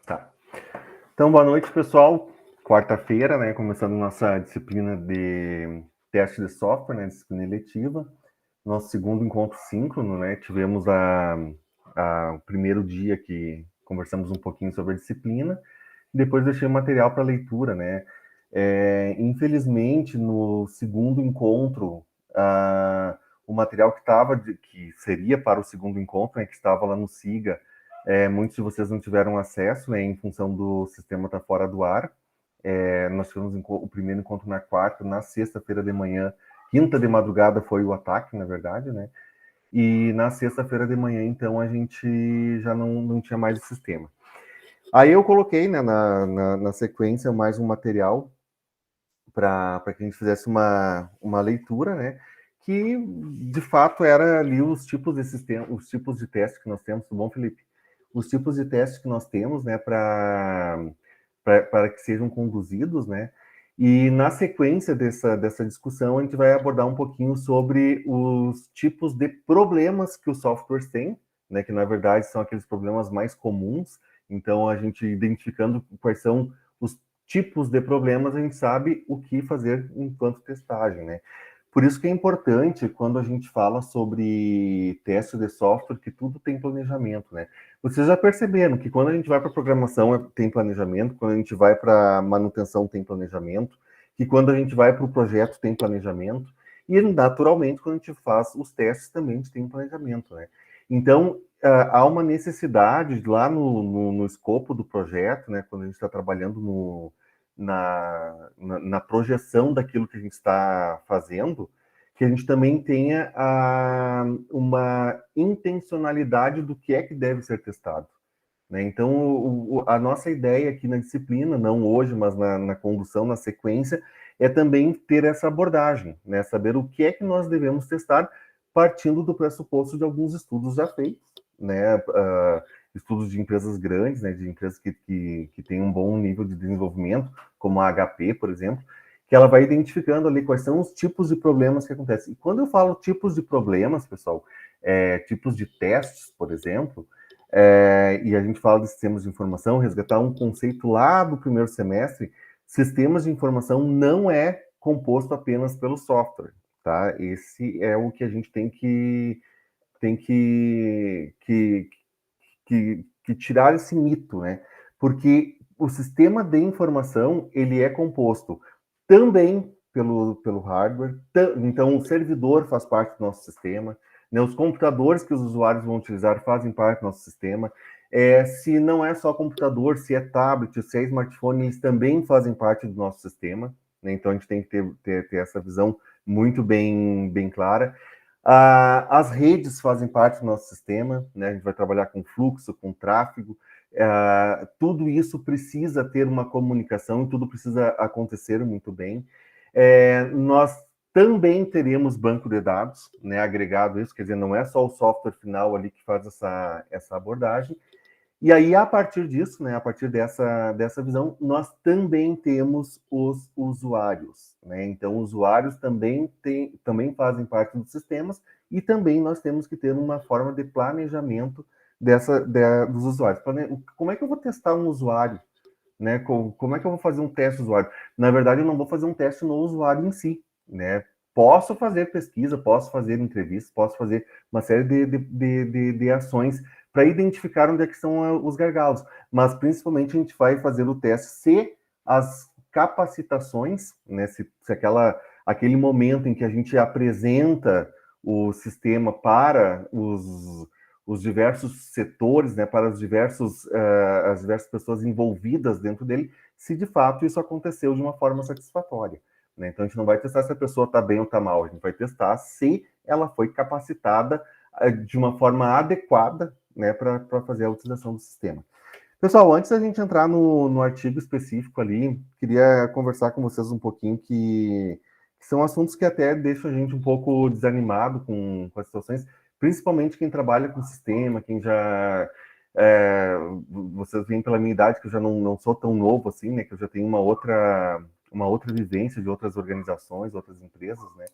Tá. Então, boa noite, pessoal. Quarta-feira, né? Começando nossa disciplina de teste de software, né? Disciplina eletiva. Nosso segundo encontro síncrono, né? Tivemos o primeiro dia que conversamos um pouquinho sobre a disciplina. Depois deixei o material para leitura, né? Infelizmente, no segundo encontro, o material que seria para o segundo encontro, né? Que estava lá no SIGA, muitos de vocês não tiveram acesso, né, em função do sistema estar fora do ar. Nós tivemos o primeiro encontro na quarta, na sexta-feira de manhã, quinta de madrugada foi o ataque, na verdade, né? E na sexta-feira de manhã, então, a gente já não tinha mais o sistema. Aí eu coloquei, né, na sequência mais um material para que a gente fizesse uma leitura, né? Que de fato era ali os tipos de sistema, os tipos de testes que nós temos. Tudo bom, Felipe? Os tipos de testes que nós temos, né, para que sejam conduzidos, né? E na sequência dessa discussão, a gente vai abordar um pouquinho sobre os tipos de problemas que os softwares têm, né? Que na verdade são aqueles problemas mais comuns. Então, a gente identificando quais são os tipos de problemas, a gente sabe o que fazer enquanto testagem, né? Por isso que é importante, quando a gente fala sobre teste de software, que tudo tem planejamento, né? Vocês já perceberam que quando a gente vai para programação tem planejamento, quando a gente vai para manutenção tem planejamento, que quando a gente vai para o projeto tem planejamento, e naturalmente quando a gente faz os testes também a gente tem planejamento, né? Então, há uma necessidade lá no escopo do projeto, né? Quando a gente está trabalhando na projeção daquilo que a gente está fazendo, que a gente também tenha uma intencionalidade do que é que deve ser testado, né? Então, a nossa ideia aqui na disciplina, não hoje, mas na condução, na sequência, é também ter essa abordagem, né? Saber o que é que nós devemos testar, partindo do pressuposto de alguns estudos já feitos, né? Estudos de empresas grandes, né? De empresas que têm um bom nível de desenvolvimento, como a HP, por exemplo, que ela vai identificando ali quais são os tipos de problemas que acontecem. E quando eu falo tipos de problemas, pessoal, tipos de testes, por exemplo, e a gente fala de sistemas de informação, resgatar um conceito lá do primeiro semestre, sistemas de informação não é composto apenas pelo software, tá? Esse é o que a gente tem que tirar esse mito, né? Porque o sistema de informação, ele é composto também pelo hardware, então o servidor faz parte do nosso sistema, né? Os computadores que os usuários vão utilizar fazem parte do nosso sistema. Se não é só computador, se é tablet, se é smartphone, eles também fazem parte do nosso sistema, né? Então a gente tem que ter essa visão muito bem clara. As redes fazem parte do nosso sistema, né? A gente vai trabalhar com fluxo, com tráfego. Tudo isso precisa ter uma comunicação e tudo precisa acontecer muito bem. Nós também teremos banco de dados, né, agregado isso, quer dizer, não é só o software final ali que faz essa abordagem. E aí, a partir disso, né, a partir dessa visão, nós também temos os usuários, né? Então, os usuários também fazem parte dos sistemas e também nós temos que ter uma forma de planejamento dos usuários. Como é que eu vou testar um usuário? Né? Como é que eu vou fazer um teste do usuário? Na verdade, eu não vou fazer um teste no usuário em si, né? Posso fazer pesquisa, posso fazer entrevistas, posso fazer uma série de ações para identificar onde é que estão os gargalos, mas principalmente a gente vai fazer o teste se as capacitações, né? Se aquele momento em que a gente apresenta o sistema para os diversos setores, né, para as diversas pessoas envolvidas dentro dele, se de fato isso aconteceu de uma forma satisfatória, né? Então a gente não vai testar se a pessoa está bem ou está mal, a gente vai testar se ela foi capacitada de uma forma adequada, né, para fazer a utilização do sistema. Pessoal, antes da gente entrar no artigo específico ali, queria conversar com vocês um pouquinho que são assuntos que até deixam a gente um pouco desanimado com as situações, principalmente quem trabalha com sistema, quem já... vocês veem pela minha idade que eu já não sou tão novo assim, né? Que eu já tenho uma outra vivência de outras organizações, outras empresas, né?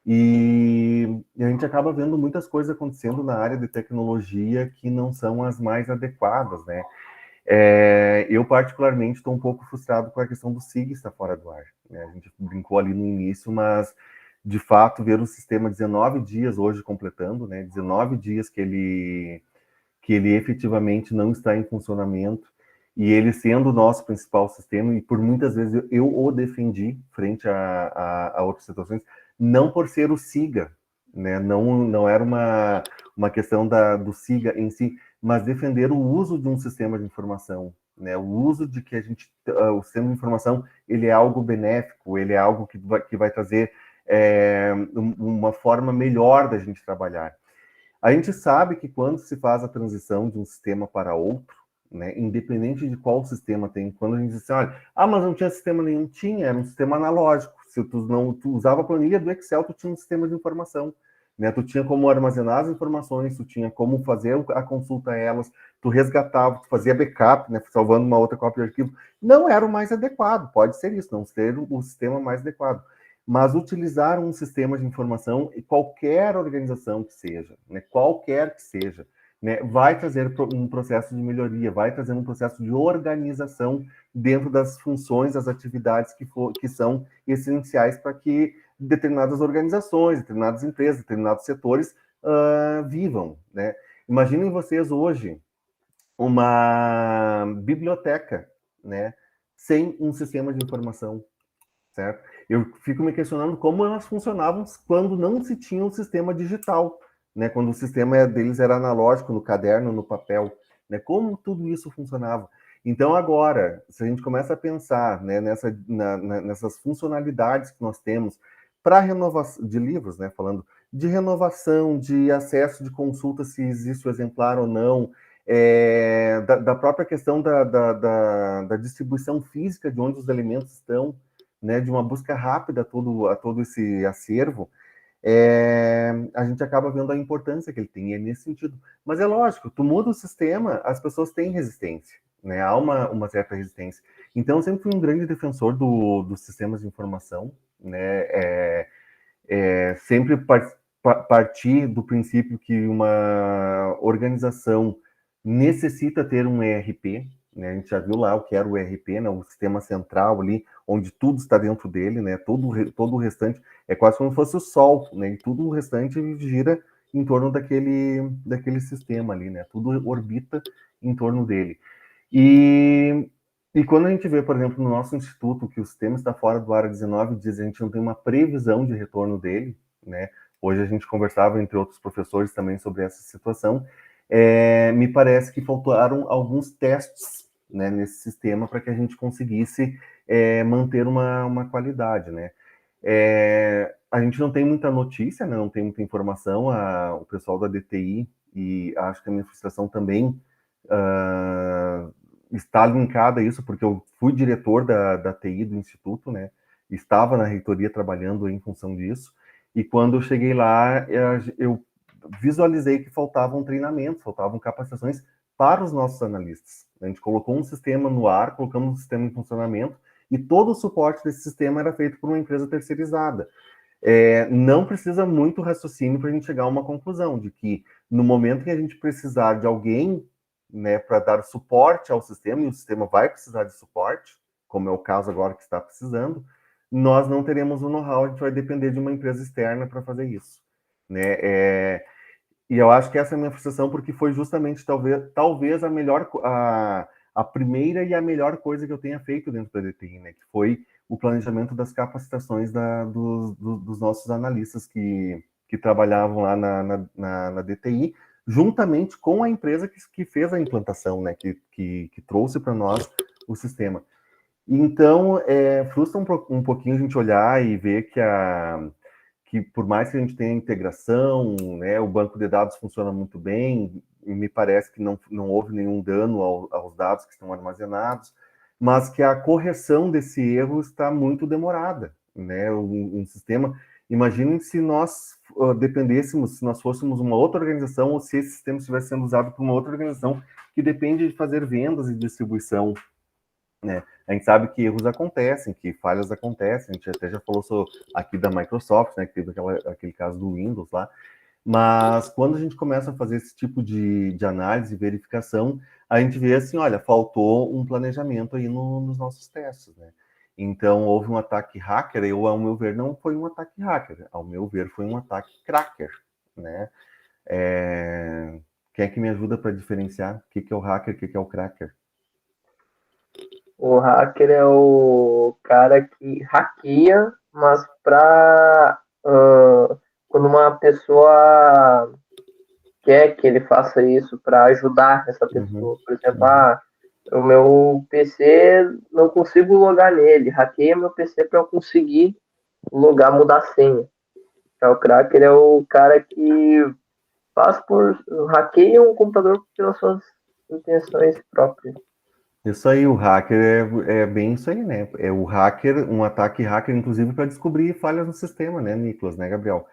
E a gente acaba vendo muitas coisas acontecendo na área de tecnologia que não são as mais adequadas, né? Eu, particularmente, estou um pouco frustrado com a questão do SIG estar fora do ar, né? A gente brincou ali no início, mas, de fato, ver o sistema 19 dias hoje completando, né? 19 dias que ele efetivamente não está em funcionamento, e ele sendo o nosso principal sistema, e por muitas vezes eu o defendi frente a outras situações, não por ser o SIGA, né? Não era uma questão do SIGA em si, mas defender o uso de um sistema de informação, né? O uso de que o sistema de informação, ele é algo benéfico, ele é algo que vai trazer uma forma melhor da gente trabalhar. A gente sabe que quando se faz a transição de um sistema para outro, né, independente de qual sistema tem, quando a gente diz assim, olha, mas não tinha sistema nenhum, tinha, era um sistema analógico. Se tu usava a planilha do Excel, tu tinha um sistema de informação, né? Tu tinha como armazenar as informações, tu tinha como fazer a consulta a elas, tu resgatava, tu fazia backup, né, salvando uma outra cópia de arquivo. Não era o mais adequado, pode ser isso, não ser o sistema mais adequado, mas utilizar um sistema de informação, e qualquer organização que seja, né, qualquer que seja, né, vai trazer um processo de melhoria, vai trazer um processo de organização dentro das funções, das atividades que são essenciais para que determinadas organizações, determinadas empresas, determinados setores vivam, né? Imaginem vocês hoje uma biblioteca, né, sem um sistema de informação, certo? Eu fico me questionando como elas funcionavam quando não se tinha um sistema digital, né? Quando o sistema deles era analógico, no caderno, no papel, né? Como tudo isso funcionava. Então, agora, se a gente começa a pensar, né, nessas funcionalidades que nós temos para renovação de livros, né, falando de renovação, de acesso de consulta, se existe o exemplar ou não, da própria questão da distribuição física de onde os elementos estão, né, de uma busca rápida a todo esse acervo, a gente acaba vendo a importância que ele tem, é nesse sentido. Mas é lógico, tu muda o sistema, as pessoas têm resistência, né? Há uma certa resistência. Então, eu sempre fui um grande defensor dos sistemas de informação, né? Sempre partir do princípio que uma organização necessita ter um ERP, né? A gente já viu lá o que era o ERP, né? O sistema central ali, onde tudo está dentro dele, né? Todo o restante é quase como se fosse o Sol, né? E tudo o restante gira em torno daquele sistema ali, né? Tudo orbita em torno dele. E quando a gente vê, por exemplo, no nosso instituto, que o sistema está fora do ar há 19 dias, a gente não tem uma previsão de retorno dele, né? Hoje a gente conversava, entre outros professores, também sobre essa situação. Me parece que faltaram alguns testes, né, nesse sistema para que a gente conseguisse manter uma qualidade, né? A gente não tem muita notícia, né, não tem muita informação. O pessoal da DTI, e acho que a minha frustração também está linkada a isso, porque eu fui diretor da TI do Instituto, né? Estava na reitoria trabalhando em função disso, e quando eu cheguei lá, eu visualizei que faltavam treinamentos, faltavam capacitações para os nossos analistas. A gente colocou um sistema no ar, colocamos um sistema em funcionamento, e todo o suporte desse sistema era feito por uma empresa terceirizada. Não precisa muito raciocínio para a gente chegar a uma conclusão de que no momento que a gente precisar de alguém, né, para dar suporte ao sistema, e o sistema vai precisar de suporte, como é o caso agora que está precisando, nós não teremos o know-how, a gente vai depender de uma empresa externa para fazer isso, né? E eu acho que essa é a minha frustração, porque foi justamente talvez a primeira e a melhor coisa que eu tenha feito dentro da DTI, né? Que foi o planejamento das capacitações dos nossos analistas que trabalhavam lá na DTI, juntamente com a empresa que fez a implantação, né? Que trouxe para nós o sistema. Então, frustra um pouquinho a gente olhar e ver que por mais que a gente tenha integração, né, o banco de dados funciona muito bem, e me parece que não houve nenhum dano aos dados que estão armazenados, mas que a correção desse erro está muito demorada, né? Um sistema, imaginem se nós dependêssemos, se nós fôssemos uma outra organização, ou se esse sistema estivesse sendo usado por uma outra organização que depende de fazer vendas e distribuição, né? A gente sabe que erros acontecem, que falhas acontecem, a gente até já falou aqui da Microsoft, né, que teve aquele caso do Windows lá, mas quando a gente começa a fazer esse tipo de análise e verificação, a gente vê assim, olha, faltou um planejamento aí nos nossos testes, né? Então, houve um ataque hacker, ao meu ver, não foi um ataque hacker, ao meu ver, foi um ataque cracker, né? Quem é que me ajuda para diferenciar o que é o hacker e o que é o cracker? O hacker é o cara que hackeia, mas para quando uma pessoa quer que ele faça isso para ajudar essa Uhum, pessoa. Por exemplo, uhum. o meu PC não consigo logar nele, hackeia meu PC para eu conseguir logar, mudar a senha. Então, o cracker é o cara que faz por hackeia um computador pelas suas intenções próprias. Isso aí, o hacker é bem isso aí, né? É o hacker, um ataque hacker, inclusive, para descobrir falhas no sistema, né, Nicolas, né, Gabriel?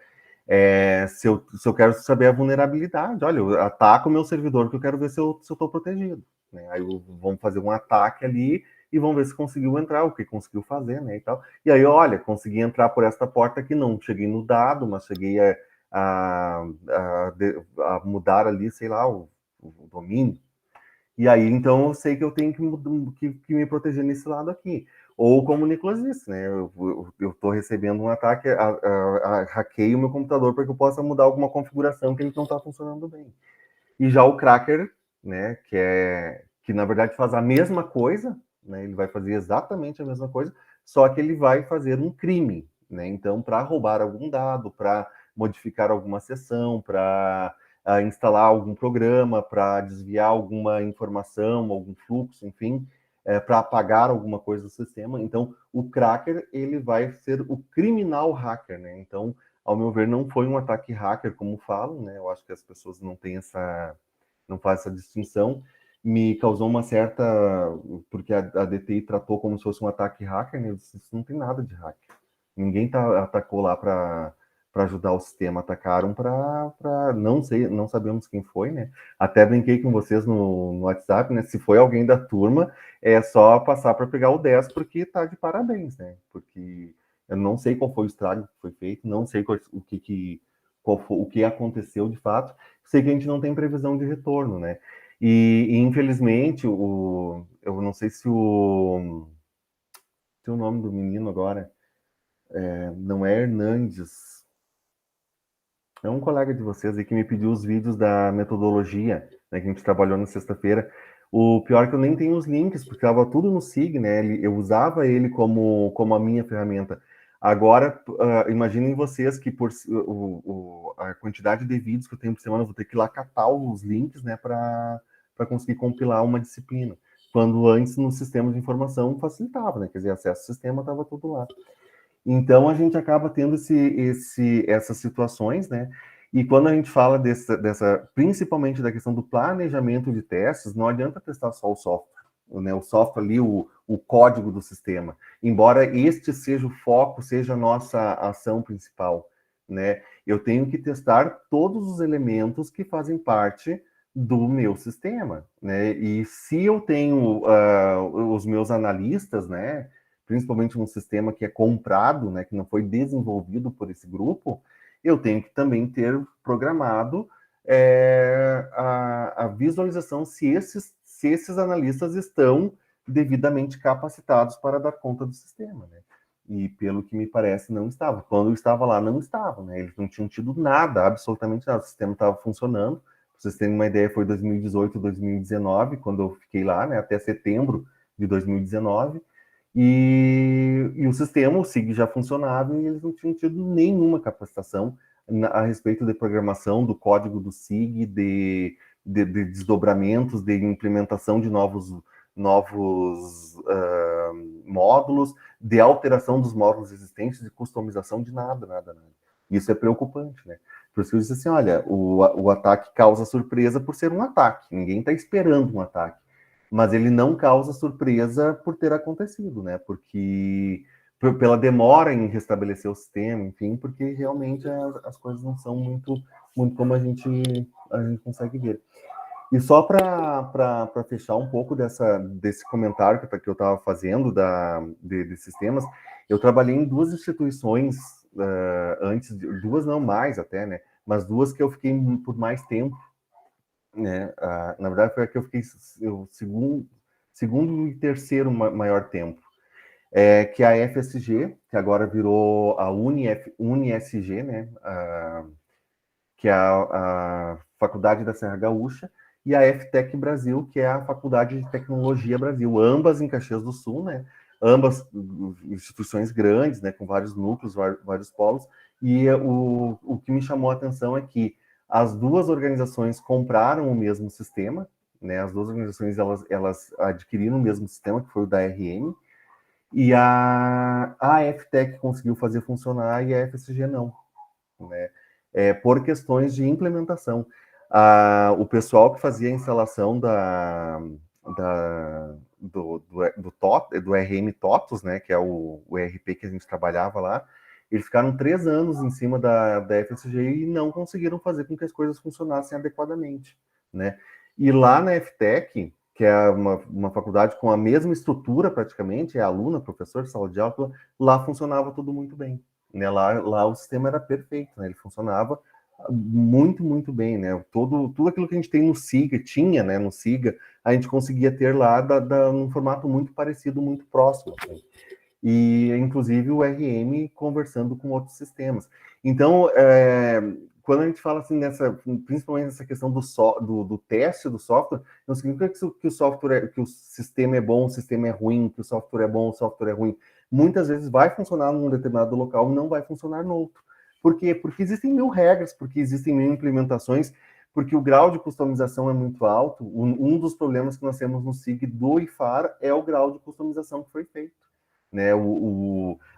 Se eu quero saber a vulnerabilidade, olha, eu ataco o meu servidor que eu quero ver se eu estou protegido. Né? Aí vamos fazer um ataque ali e vamos ver se conseguiu entrar, o que conseguiu fazer, né? E tal. E aí, olha, consegui entrar por esta porta aqui, não cheguei no dado, mas cheguei a, a mudar ali, sei lá, o domínio. E aí, então, eu sei que eu tenho que me proteger nesse lado aqui. Ou como o Nicolas disse, né? Eu estou recebendo um ataque, hackeio o meu computador para que eu possa mudar alguma configuração que ele não está funcionando bem. E já o cracker, né? Que na verdade faz a mesma coisa, né? Ele vai fazer exatamente a mesma coisa, só que ele vai fazer um crime, né? Então, para roubar algum dado, para modificar alguma seção, para instalar algum programa, para desviar alguma informação, algum fluxo, enfim, para apagar alguma coisa do sistema. Então, o cracker ele vai ser o criminal hacker, né? Então, ao meu ver, não foi um ataque hacker, como falam, né? Eu acho que as pessoas não fazem essa distinção. Me causou uma certa, porque a DTI tratou como se fosse um ataque hacker, né? Eu disse, isso não tem nada de hacker. Ninguém atacou lá para ajudar o sistema, atacaram para não sei, não sabemos quem foi, né? Até brinquei com vocês no WhatsApp, né? Se foi alguém da turma, é só passar para pegar o 10 porque tá de parabéns, né? Porque eu não sei qual foi o estrago que foi feito, não sei o que aconteceu de fato. Sei que a gente não tem previsão de retorno, né? E infelizmente, eu não sei se o nome do menino agora não é Hernandes, é um colega de vocês aí que me pediu os vídeos da metodologia, né, que a gente trabalhou na sexta-feira. O pior é que eu nem tenho os links, porque estava tudo no SIG, né? Eu usava ele como a minha ferramenta. Agora, imaginem vocês que por a quantidade de vídeos que eu tenho por semana, eu vou ter que ir lá catar os links, né, para conseguir compilar uma disciplina. Quando antes no sistema de informação facilitava, né? Quer dizer, acesso ao sistema estava tudo lá. Então a gente acaba tendo essas situações, né? E quando a gente fala principalmente da questão do planejamento de testes, não adianta testar só o software, né? O software ali, o código do sistema. Embora este seja o foco, seja a nossa ação principal, né? Eu tenho que testar todos os elementos que fazem parte do meu sistema, né? E se eu tenho os meus analistas, né? Principalmente um sistema que é comprado, né, que não foi desenvolvido por esse grupo, eu tenho que também ter programado a visualização se esses analistas estão devidamente capacitados para dar conta do sistema, né? E pelo que me parece, não estava. Quando eu estava lá, não estava, né? Eles não tinham tido nada, absolutamente nada. O sistema estava funcionando. Para vocês terem uma ideia, foi 2018, 2019, quando eu fiquei lá, né? Até setembro de 2019. E o sistema, o SIG já funcionava e eles não tinham tido nenhuma capacitação a respeito de programação, do código do SIG, de desdobramentos, de implementação de novos módulos, de alteração dos módulos existentes, de customização de nada, nada, nada. Isso é preocupante, né? Por isso que eu disse assim, olha, o ataque causa surpresa por ser um ataque. Ninguém está esperando um ataque, mas ele não causa surpresa por ter acontecido, né? Porque pela demora em restabelecer o sistema, enfim, porque realmente as coisas não são muito como a gente consegue ver. E só para fechar um pouco desse comentário que eu estava fazendo de sistemas, eu trabalhei em duas instituições antes, duas não mais até, né? Mas duas que eu fiquei por mais tempo, né? Na verdade, foi a que eu fiquei o segundo e terceiro maior tempo. Que é a FSG, que agora virou a UniSG, né? Que é a Faculdade da Serra Gaúcha, e a FTech Brasil, que é a Faculdade de Tecnologia Brasil, ambas em Caxias do Sul, né? Ambas instituições grandes, né? Com vários núcleos, vários polos, e o que me chamou a atenção é que as duas organizações compraram o mesmo sistema, né? As duas organizações, elas adquiriram o mesmo sistema, que foi o da RM, e a FTech conseguiu fazer funcionar e a FSG não, né? Por questões de implementação. O pessoal que fazia a instalação do RM TOTOS, né, que é o ERP que a gente trabalhava lá, eles ficaram 3 anos em cima da FSG e não conseguiram fazer com que as coisas funcionassem adequadamente, né? E lá na FTech, que é uma faculdade com a mesma estrutura praticamente, é aluna, professor, sala de aula, lá funcionava tudo muito bem. Né? Lá o sistema era perfeito, né? Ele funcionava muito, muito bem, né? Tudo aquilo que a gente tem no SIGA, tinha, né? No SIGA, a gente conseguia ter lá num formato muito parecido, muito próximo. Assim. E, inclusive, o RM conversando com outros sistemas. Então, quando a gente fala assim, principalmente nessa questão do teste do software, não significa que o software, que o sistema é bom, o sistema é ruim, que o software é bom, o software é ruim. Muitas vezes vai funcionar num determinado local e não vai funcionar no outro. Por quê? Porque existem 1000 regras, porque existem 1000 implementações, porque o grau de customização é muito alto. Um dos problemas que nós temos no SIG do IFAR é o grau de customização que foi feito. Né,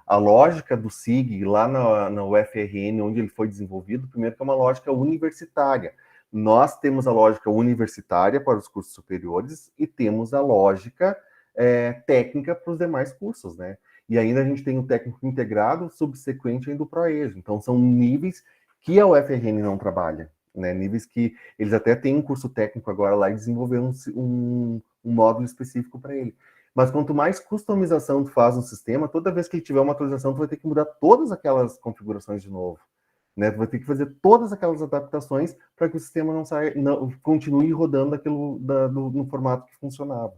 a lógica do SIG lá na UFRN, onde ele foi desenvolvido, primeiro que é uma lógica universitária. Nós temos a lógica universitária para os cursos superiores e temos a lógica técnica para os demais cursos, né? E ainda a gente tem o técnico integrado, subsequente ainda o ProEjo. Então, são níveis que a UFRN não trabalha, né? Níveis que eles até têm um curso técnico agora lá e desenvolveram um módulo específico para ele. Mas quanto mais customização tu faz no sistema, toda vez que ele tiver uma atualização, tu vai ter que mudar todas aquelas configurações de novo. Né? Tu vai ter que fazer todas aquelas adaptações para que o sistema não continue rodando no formato que funcionava.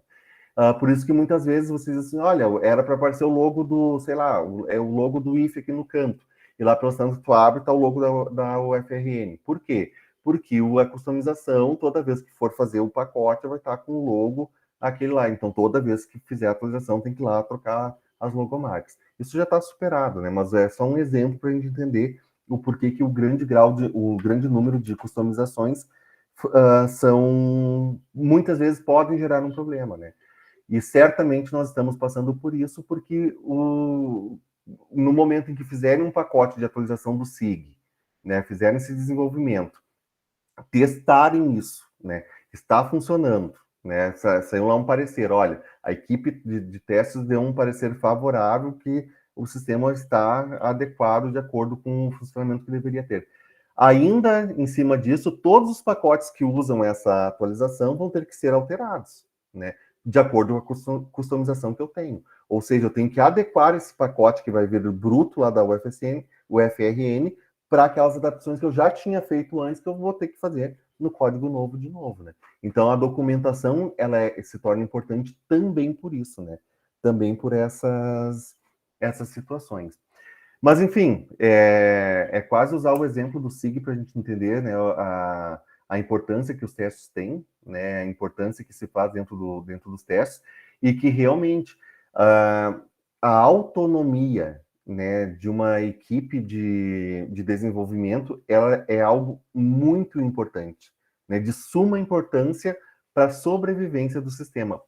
Por isso que muitas vezes vocês dizem assim, olha, era para aparecer o logo do, sei lá, o logo do IF aqui no canto. E lá pelo tanto tu abre, está o logo da UFRN. Por quê? Porque a customização, toda vez que for fazer o pacote, vai estar com o logo aquele lá. Então, toda vez que fizer a atualização, tem que ir lá trocar as logomarcas. Isso já está superado, né? Mas é só um exemplo para a gente entender o porquê que o grande número de customizações muitas vezes podem gerar um problema, né? E certamente nós estamos passando por isso, porque no momento em que fizerem um pacote de atualização do SIG, né, fizerem esse desenvolvimento, testarem isso, né, está funcionando, né, saiu lá um parecer, olha, a equipe de testes deu um parecer favorável que o sistema está adequado de acordo com o funcionamento que deveria ter. Ainda em cima disso, todos os pacotes que usam essa atualização vão ter que ser alterados, né? De acordo com a customização que eu tenho. Ou seja, eu tenho que adequar esse pacote que vai vir bruto lá da UFRN, para aquelas adaptações que eu já tinha feito antes, que eu vou ter que fazer no código novo de novo, né? Então, a documentação, ela se torna importante também por isso, né? Também por essas situações. Mas, enfim, é quase usar o exemplo do SIG para a gente entender, né, a importância que os testes têm, né, a importância que se faz dentro dos testes, e que realmente a autonomia, né, de uma equipe de desenvolvimento, ela é algo muito importante, né, de suma importância para a sobrevivência do sistema.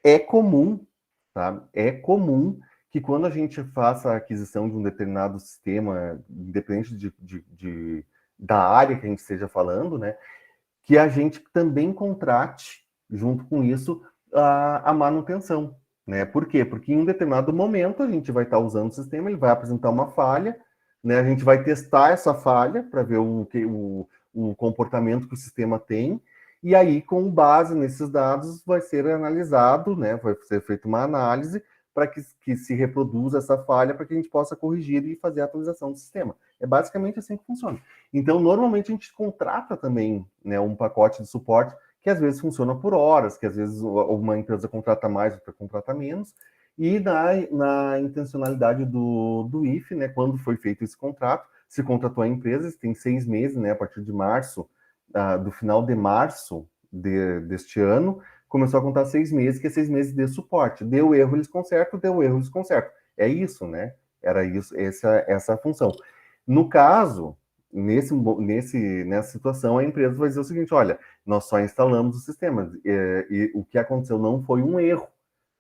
É comum, tá? É comum que quando a gente faça a aquisição de um determinado sistema, independente da área que a gente esteja falando, né, que a gente também contrate, junto com isso, a manutenção. Né? Por quê? Porque em um determinado momento a gente vai estar usando o sistema, ele vai apresentar uma falha, né? A gente vai testar essa falha para ver o comportamento que o sistema tem, e aí, com base nesses dados, vai ser analisado, né, vai ser feita uma análise para que se reproduza essa falha, para que a gente possa corrigir e fazer a atualização do sistema. É basicamente assim que funciona. Então, normalmente a gente contrata também, né, um pacote de suporte que às vezes funciona por horas, que às vezes uma empresa contrata mais, outra contrata menos, e na intencionalidade do IFE, né, quando foi feito esse contrato, se contratou a empresa, tem 6 meses, né, a partir de março, do final de março deste ano, começou a contar 6 meses, que é 6 meses de suporte. Deu erro, eles consertam, deu erro, eles consertam. É isso, né? Era isso, essa a função. No caso, nessa situação, a empresa vai dizer o seguinte: olha, nós só instalamos o sistema, e o que aconteceu não foi um erro,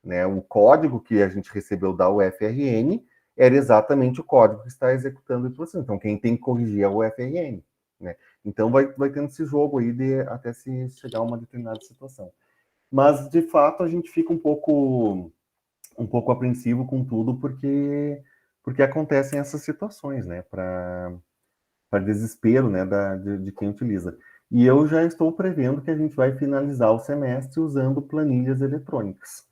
né? O código que a gente recebeu da UFRN era exatamente o código que está executando o processo. Então, quem tem que corrigir é o UFRN, né? Então, vai tendo esse jogo aí até se chegar a uma determinada situação. Mas, de fato, a gente fica um pouco apreensivo com tudo, porque acontecem essas situações, né? Para desespero, né, de quem utiliza. E eu já estou prevendo que a gente vai finalizar o semestre usando planilhas eletrônicas.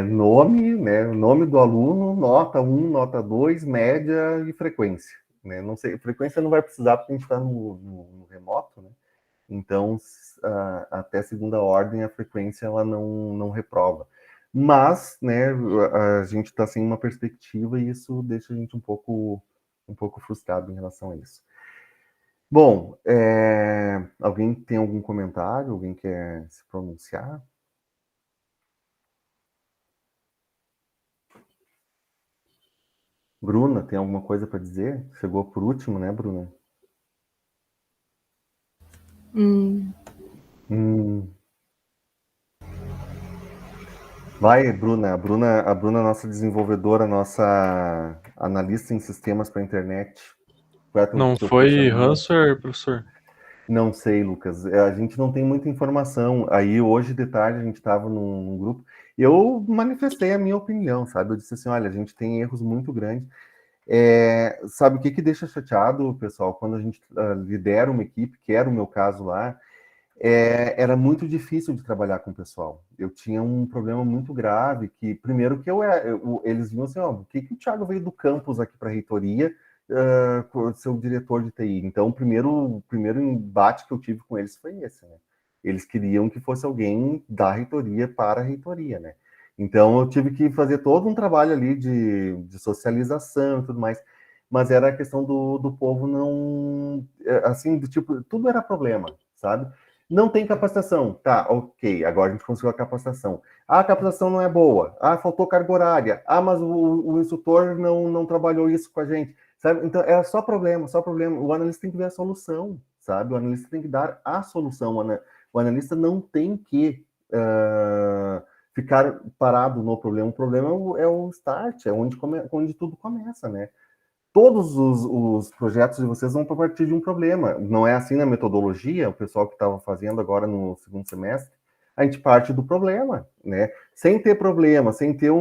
Nome, né, nome do aluno, nota 1, nota 2, média e frequência. Né? Não sei, frequência não vai precisar porque a gente está no remoto, né? Então, até segunda ordem, a frequência ela não reprova. Mas, né, a gente está sem uma perspectiva e isso deixa a gente um pouco frustrado em relação a isso. Bom, alguém tem algum comentário? Alguém quer se pronunciar? Bruna, tem alguma coisa para dizer? Chegou por último, né, Bruna? Vai, Bruna. A Bruna, nossa desenvolvedora, nossa analista em sistemas para a internet. Qual é o Não teu foi posicionamento? Hanswer, professor? Não sei, Lucas. A gente não tem muita informação. Aí, hoje de tarde, a gente estava num grupo. Eu manifestei a minha opinião, sabe? Eu disse assim: olha, a gente tem erros muito grandes. Sabe o que deixa chateado, pessoal, quando a gente lidera uma equipe, que era o meu caso lá, era muito difícil de trabalhar com o pessoal. Eu tinha um problema muito grave, que primeiro que eles viam assim: ó, o que o Thiago veio do campus aqui para a reitoria, seu diretor de TI? Então, o primeiro embate que eu tive com eles foi esse, né? Eles queriam que fosse alguém da reitoria para a reitoria, né? Então, eu tive que fazer todo um trabalho ali de socialização e tudo mais, mas era a questão do povo não, assim, do tipo, tudo era problema, sabe? Não tem capacitação. Tá, ok. Agora a gente conseguiu a capacitação. Ah, a capacitação não é boa. Ah, faltou carga horária. Ah, mas o instrutor não trabalhou isso com a gente. Sabe? Então, é só problema, só problema. O analista tem que ver a solução, sabe? O analista tem que dar a solução. O analista não tem que ficar parado no problema. O problema é o start, é onde tudo começa, né? Todos os projetos de vocês vão partir de um problema. Não é assim na metodologia, o pessoal que estava fazendo agora no segundo semestre, a gente parte do problema, né? Sem ter problema, sem ter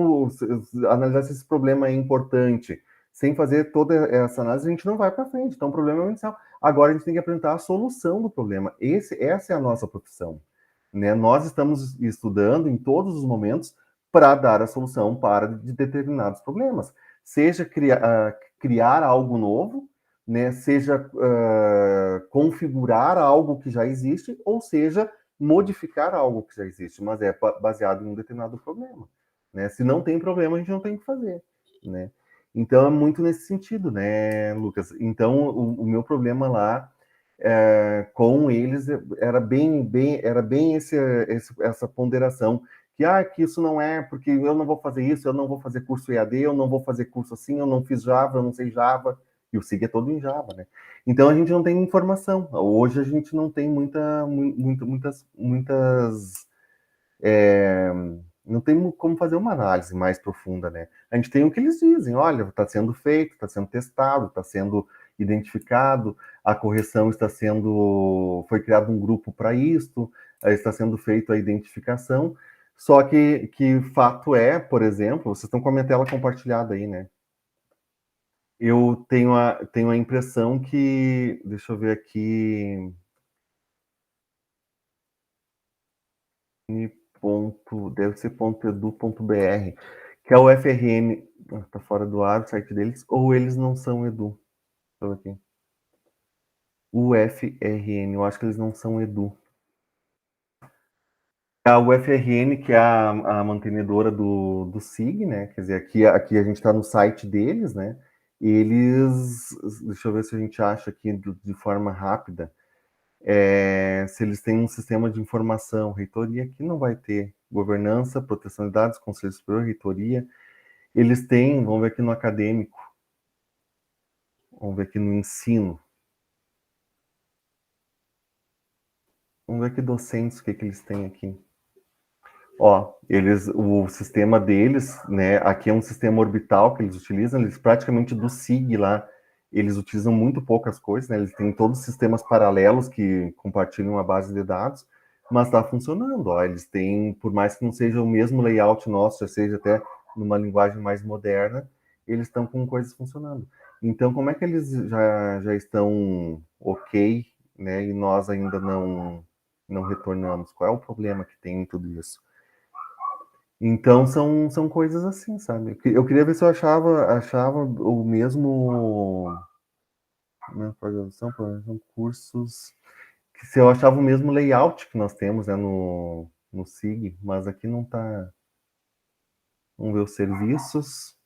analisar se esse problema é importante, sem fazer toda essa análise, a gente não vai para frente. Então, o problema é inicial. Agora, a gente tem que apresentar a solução do problema. Essa é a nossa profissão, né? Nós estamos estudando em todos os momentos para dar a solução para determinados problemas. Seja criar algo novo, né? Seja configurar algo que já existe, ou seja, modificar algo que já existe, mas é baseado em um determinado problema, né? Se não tem problema, a gente não tem que fazer, né? Então é muito nesse sentido, né, Lucas? Então o meu problema lá com eles era bem essa ponderação que isso não é, porque eu não vou fazer isso, eu não vou fazer curso EAD, eu não vou fazer curso assim, eu não fiz Java, eu não sei Java, e o SIG é todo em Java, né? Então a gente não tem informação. Hoje a gente não tem muitas não tem como fazer uma análise mais profunda, né? A gente tem o que eles dizem: olha, está sendo feito, está sendo testado, está sendo identificado, a correção foi criado um grupo para isto, está sendo feita a identificação. Só que fato é, por exemplo, vocês estão com a minha tela compartilhada aí, né? Eu tenho a impressão que, deixa eu ver aqui, deve ser .edu.br, que é o FRN, tá fora do ar o site deles, ou eles não são edu. Deixa eu ver aqui. UFRN, eu acho que eles não são edu. A UFRN, que é a mantenedora do SIG, né? Quer dizer, aqui a gente está no site deles, né? E eles, deixa eu ver se a gente acha aqui de forma rápida, se eles têm um sistema de informação, reitoria, aqui não vai ter governança, proteção de dados, conselho superior, reitoria. Eles têm, vamos ver aqui no acadêmico, vamos ver aqui no ensino, vamos ver aqui docentes, o que eles têm aqui. Ó, o sistema deles, né, aqui é um sistema orbital que eles utilizam, eles praticamente do SIG lá, eles utilizam muito poucas coisas, né, eles têm todos os sistemas paralelos que compartilham a base de dados, mas está funcionando, ó, eles têm, por mais que não seja o mesmo layout nosso, já seja até numa linguagem mais moderna, eles estão com coisas funcionando. Então, como é que eles já estão ok, né, e nós ainda não retornamos? Qual é o problema que tem em tudo isso? Então são coisas assim, sabe? Eu queria ver se eu achava o mesmo, né, programação, cursos, que se eu achava o mesmo layout que nós temos, né, no SIG, mas aqui não tá. Vamos ver os serviços,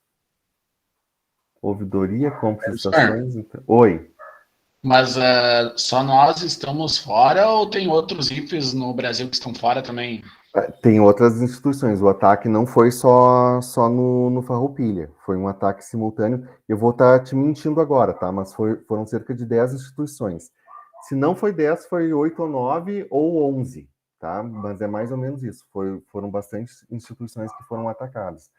ouvidoria, compras de Professor, estações. Então... Oi. mas só nós estamos fora ou tem outros IFES no Brasil que estão fora também? Tem outras instituições. O ataque não foi só no Farroupilha. Foi um ataque simultâneo. Eu vou estar te mentindo agora, tá? Mas foram cerca de 10 instituições. Se não foi 10, foi 8 ou 9 ou 11, tá? Mas é mais ou menos isso. Foram bastante instituições que foram atacadas.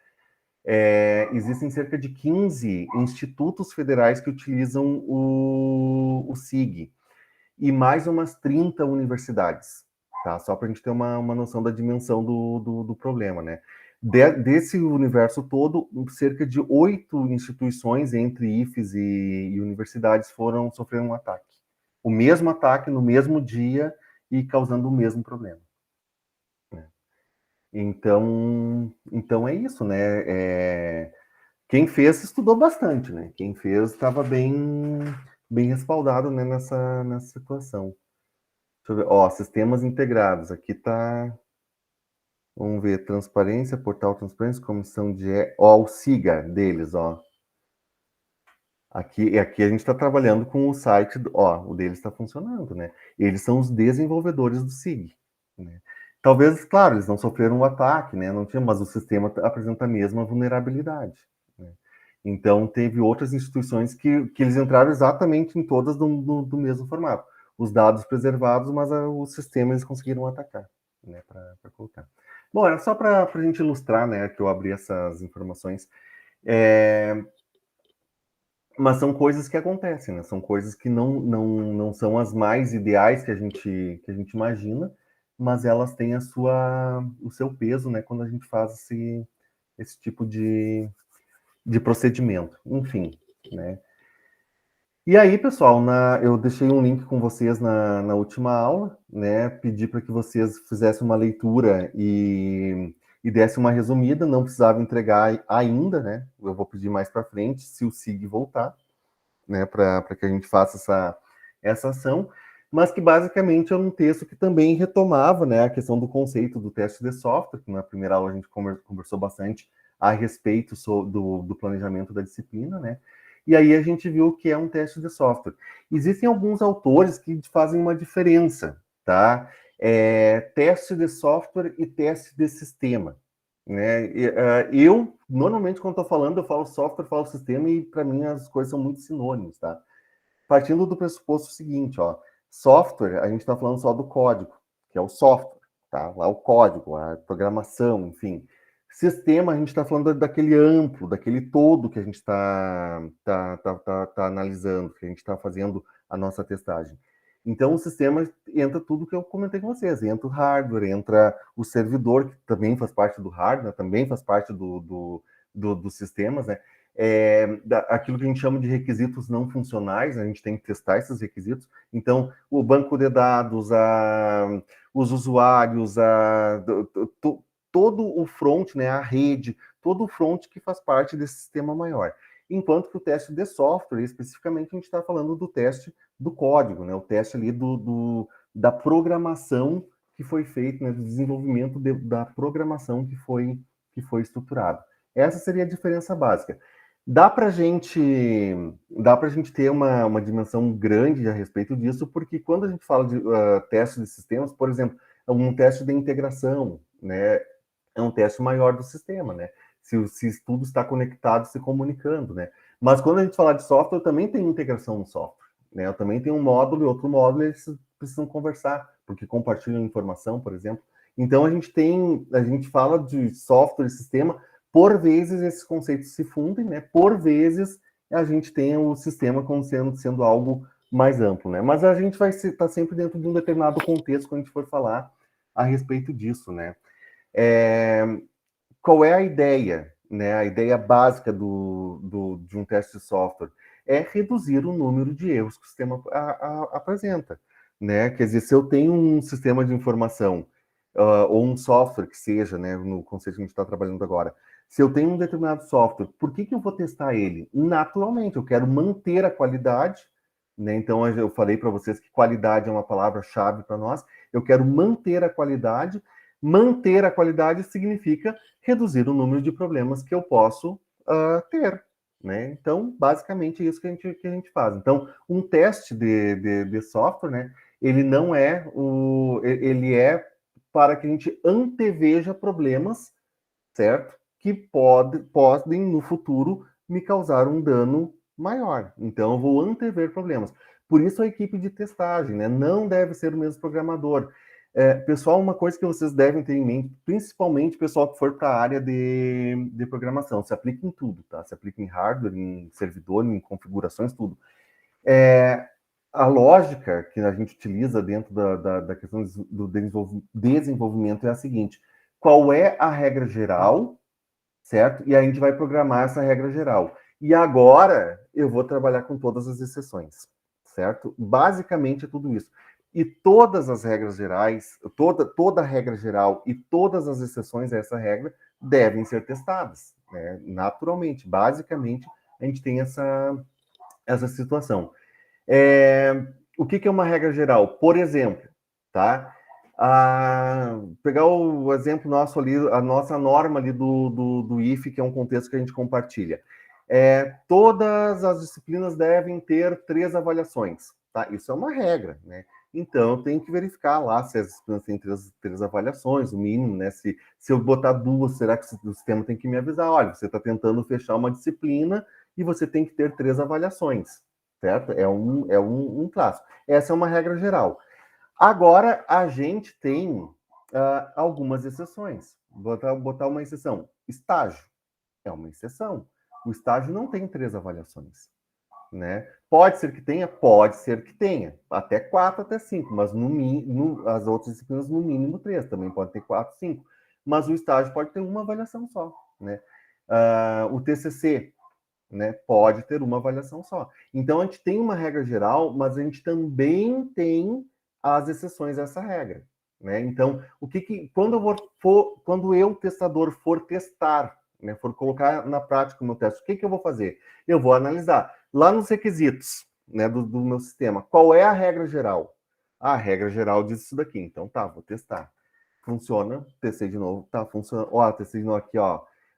Existem cerca de 15 institutos federais que utilizam o SIG e mais umas 30 universidades, tá? Só para a gente ter uma noção da dimensão do problema, né? Desse universo todo, cerca de 8 instituições, entre IFES e universidades, sofreram um ataque. O mesmo ataque no mesmo dia e causando o mesmo problema. Né? Então é isso, né? Quem fez estudou bastante, né? Quem fez estava bem respaldado, né, nessa situação. Deixa eu ver. Ó, sistemas integrados. Aqui tá. Vamos ver. Transparência, portal transparência, comissão de. Ó, o SIGA deles, ó. Aqui a gente está trabalhando com o site. Ó, o deles está funcionando, né? Eles são os desenvolvedores do SIG. Né? Talvez, claro, eles não sofreram um ataque, né? Não tinha, mas o sistema apresenta a mesma vulnerabilidade. Né? Então, teve outras instituições que eles entraram exatamente em todas do mesmo formato. Os dados preservados, mas o sistema eles conseguiram atacar, né, para colocar. Bom, era só para a gente ilustrar, né, que eu abri essas informações. Mas são coisas que acontecem, né? São coisas que não são as mais ideais que a gente imagina, mas elas têm o seu peso, né, quando a gente faz esse tipo de procedimento. Enfim, né? E aí, pessoal, eu deixei um link com vocês na última aula, né? Pedi para que vocês fizessem uma leitura e dessem uma resumida. Não precisava entregar ainda, né? Eu vou pedir mais para frente, se o SIG voltar, né? Para que a gente faça essa ação. Mas que basicamente é um texto que também retomava, né, a questão do conceito do teste de software, que na primeira aula a gente conversou bastante a respeito do planejamento da disciplina, né? E aí a gente viu que é um teste de software. Existem alguns autores que fazem uma diferença, tá? Teste de software e teste de sistema. Né? Eu, normalmente, quando estou falando, eu falo software, falo sistema, e para mim as coisas são muito sinônimos, tá? Partindo do pressuposto seguinte, ó, software, a gente está falando só do código, que é o software, tá? Lá o código, a programação, enfim. Sistema, a gente está falando daquele amplo, daquele todo que a gente tá analisando, que a gente está fazendo a nossa testagem. Então, o sistema entra tudo que eu comentei com vocês. Entra o hardware, entra o servidor, que também faz parte do hardware, também faz parte dos sistemas, né? Aquilo que a gente chama de requisitos não funcionais, a gente tem que testar esses requisitos. Então, o banco de dados, os usuários, todo o front, né, a rede, todo o front que faz parte desse sistema maior. Enquanto que o teste de software, especificamente, a gente está falando do teste do código, né, o teste ali da programação que foi feita, né, do desenvolvimento da programação que foi estruturado. Essa seria a diferença básica. Dá para a gente ter uma dimensão grande a respeito disso, porque quando a gente fala de teste de sistemas, por exemplo, um teste de integração, né, é um teste maior do sistema, né? Se tudo está conectado, se comunicando, né? Mas quando a gente fala de software, eu também tenho integração no software, né? Eu também tenho um módulo e outro módulo, eles precisam conversar, porque compartilham informação, por exemplo. Então a gente fala de software e sistema, por vezes esses conceitos se fundem, né? Por vezes a gente tem o sistema como sendo algo mais amplo, né? Mas a gente vai estar sempre dentro de um determinado contexto quando a gente for falar a respeito disso, né? Qual é a ideia, né? A ideia básica de um teste de software é reduzir o número de erros que o sistema apresenta, né? Quer dizer, se eu tenho um sistema de informação ou um software que seja, né, no conceito que a gente está trabalhando agora, se eu tenho um determinado software, por que eu vou testar ele? Naturalmente, eu quero manter a qualidade, né? Então, eu falei para vocês que qualidade é uma palavra-chave para nós. Eu quero manter a qualidade. Manter a qualidade significa reduzir o número de problemas que eu posso ter, né? Então, basicamente, é isso que a gente faz. Então, um teste de software, né? Ele não é ele é para que a gente anteveja problemas, certo? Que podem, no futuro, me causar um dano maior. Então, eu vou antever problemas. Por isso, a equipe de testagem, né? Não deve ser o mesmo programador. Pessoal, uma coisa que vocês devem ter em mente, principalmente pessoal que for para a área de programação, se aplica em tudo, tá? Se aplica em hardware, em servidor, em configurações, tudo. A lógica que a gente utiliza dentro da questão do desenvolvimento é a seguinte: qual é a regra geral, certo? E a gente vai programar essa regra geral. E agora eu vou trabalhar com todas as exceções, certo? Basicamente é tudo isso. E todas as regras gerais, toda regra geral e todas as exceções a essa regra devem ser testadas, né? Naturalmente, basicamente, a gente tem essa situação. O que é uma regra geral? Por exemplo, tá? Pegar o exemplo nosso ali, a nossa norma ali do IF, que é um contexto que a gente compartilha. Todas as disciplinas devem ter 3 avaliações, tá? Isso é uma regra, né? Então, eu tenho que verificar lá se as disciplinas têm 3 avaliações, o mínimo, né? Se eu botar 2, será que o sistema tem que me avisar? Olha, você está tentando fechar uma disciplina e você tem que ter 3 avaliações, certo? É um clássico. Essa é uma regra geral. Agora, a gente tem algumas exceções. Botar uma exceção. Estágio é uma exceção. O estágio não tem 3 avaliações, né? Pode ser que tenha. Até 4, até 5, mas as outras disciplinas, no mínimo 3. Também pode ter 4, 5. Mas o estágio pode ter uma avaliação só, né? O TCC, né, pode ter uma avaliação só. Então, a gente tem uma regra geral, mas a gente também tem as exceções a essa regra, né? Então, quando eu, testador, for testar, né, for colocar na prática o meu teste, o que eu vou fazer? Eu vou analisar lá nos requisitos, né, do meu sistema, qual é a regra geral? A regra geral diz isso daqui, então tá, vou testar. Funciona, testei de novo, tá, funciona. Testei de novo aqui,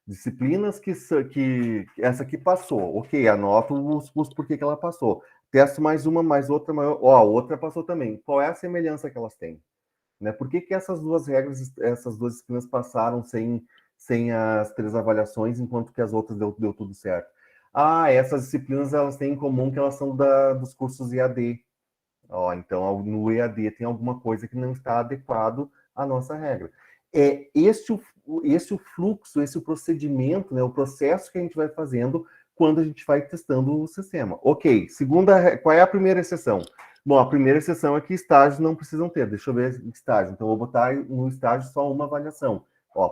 disciplinas que essa aqui passou. Ok, anoto os porquê que ela passou. Testo mais uma, mais outra, outra passou também. Qual é a semelhança que elas têm? Né? Por que essas duas regras, essas duas disciplinas passaram sem as 3 avaliações, enquanto que as outras deu tudo certo? Essas disciplinas elas têm em comum que elas são dos cursos EAD. Então, no EAD tem alguma coisa que não está adequado à nossa regra. Esse o fluxo, esse o procedimento, né, o processo que a gente vai fazendo quando a gente vai testando o sistema. Ok, qual é a primeira exceção? Bom, a primeira exceção é que estágios não precisam ter. Deixa eu ver estágio. Então, eu vou botar no estágio só uma avaliação.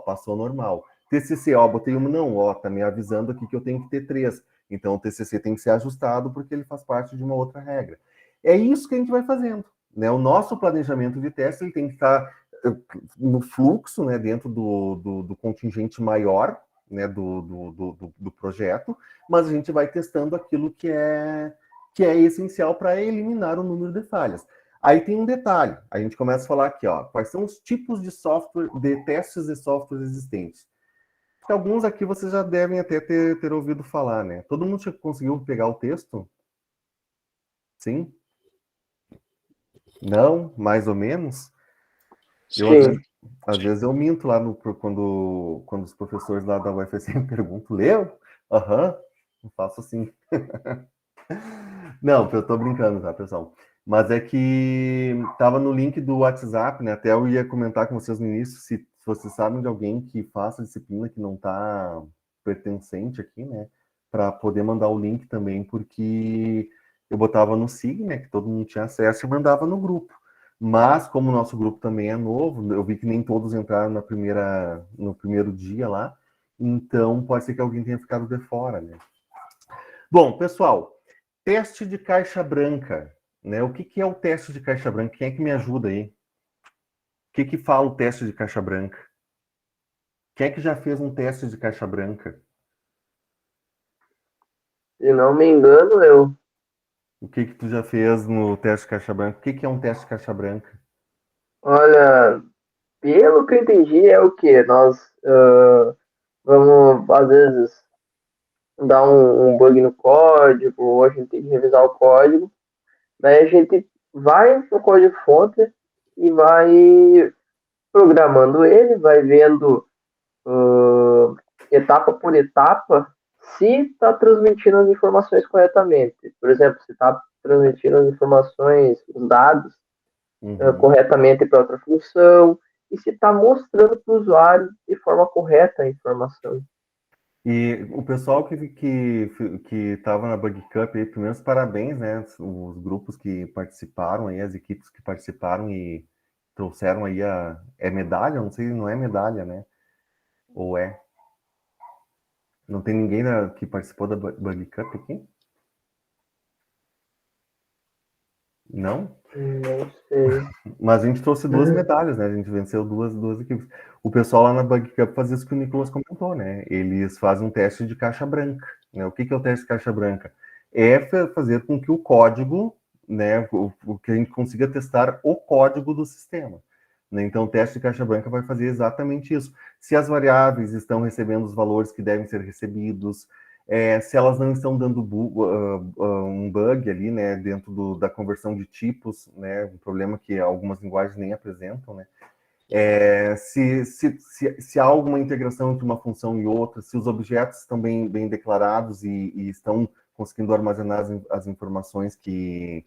Passou normal. TCC, botei uma, não. Tá me avisando aqui que eu tenho que ter 3. Então, o TCC tem que ser ajustado porque ele faz parte de uma outra regra. É isso que a gente vai fazendo, né? O nosso planejamento de teste ele tem que estar no fluxo, né, dentro do contingente maior, né, do projeto, mas a gente vai testando aquilo que é essencial para eliminar o número de falhas. Aí tem um detalhe, a gente começa a falar aqui, ó, quais são os tipos de software, de testes de software existentes. Alguns aqui vocês já devem até ter ouvido falar, né? Todo mundo conseguiu pegar o texto? Sim? Não? Mais ou menos? Eu, Sim. às vezes eu minto lá quando os professores lá da UFC me perguntam, leu? Aham, eu faço assim. Não, eu tô brincando, tá, pessoal? Mas é que tava no link do WhatsApp, né? Até eu ia comentar com vocês no início, se vocês sabem de alguém que faça disciplina que não tá pertencente aqui, né? Para poder mandar o link também, porque eu botava no SIG, né? Que todo mundo tinha acesso e mandava no grupo. Mas, como o nosso grupo também é novo, eu vi que nem todos entraram no primeiro dia lá, então pode ser que alguém tenha ficado de fora, né? Bom, pessoal, teste de caixa branca, né? O que é o teste de caixa branca? Quem é que me ajuda aí? O que fala o teste de caixa branca? Quem é que já fez um teste de caixa branca? Se não me engano, eu. O que tu já fez no teste de caixa branca? O que é um teste de caixa branca? Olha, pelo que eu entendi, é o que? Nós vamos, às vezes, dar um bug no código, ou a gente tem que revisar o código. Daí a gente vai no código-fonte e vai programando ele, vai vendo etapa por etapa se está transmitindo as informações corretamente. Por exemplo, se está transmitindo as informações, os dados corretamente para outra função, e se está mostrando para o usuário de forma correta a informação. E o pessoal que estava na Bug Cup aí, primeiros parabéns, né? Os grupos que participaram aí, as equipes que participaram e trouxeram aí é medalha? Não sei, não é medalha, né? Ou é? Não tem ninguém que participou da Bug Cup aqui? Não? Não sei. Mas a gente trouxe duas medalhas, né? A gente venceu duas equipes. O pessoal lá na Bug Cup faz isso que o Nicolas comentou, né? Eles fazem um teste de caixa branca, né? O que é o teste de caixa branca? É fazer com que o código, né? Que a gente consiga testar o código do sistema. Né? Então, o teste de caixa branca vai fazer exatamente isso. Se as variáveis estão recebendo os valores que devem ser recebidos, se elas não estão dando um bug ali, né, dentro da conversão de tipos, né, um problema que algumas linguagens nem apresentam, né, se há alguma integração entre uma função e outra, se os objetos estão bem declarados e estão conseguindo armazenar as informações que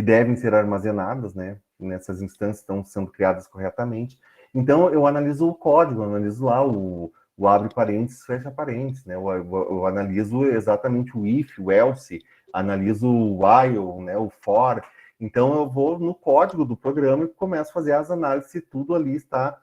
devem ser armazenadas, né, nessas instâncias estão sendo criadas corretamente. Então, eu analiso o código, eu analiso lá o abre parênteses, fecha parênteses, né? Eu analiso exatamente o if, o else, analiso o while, né? O for. Então, eu vou no código do programa e começo a fazer as análises se tudo ali está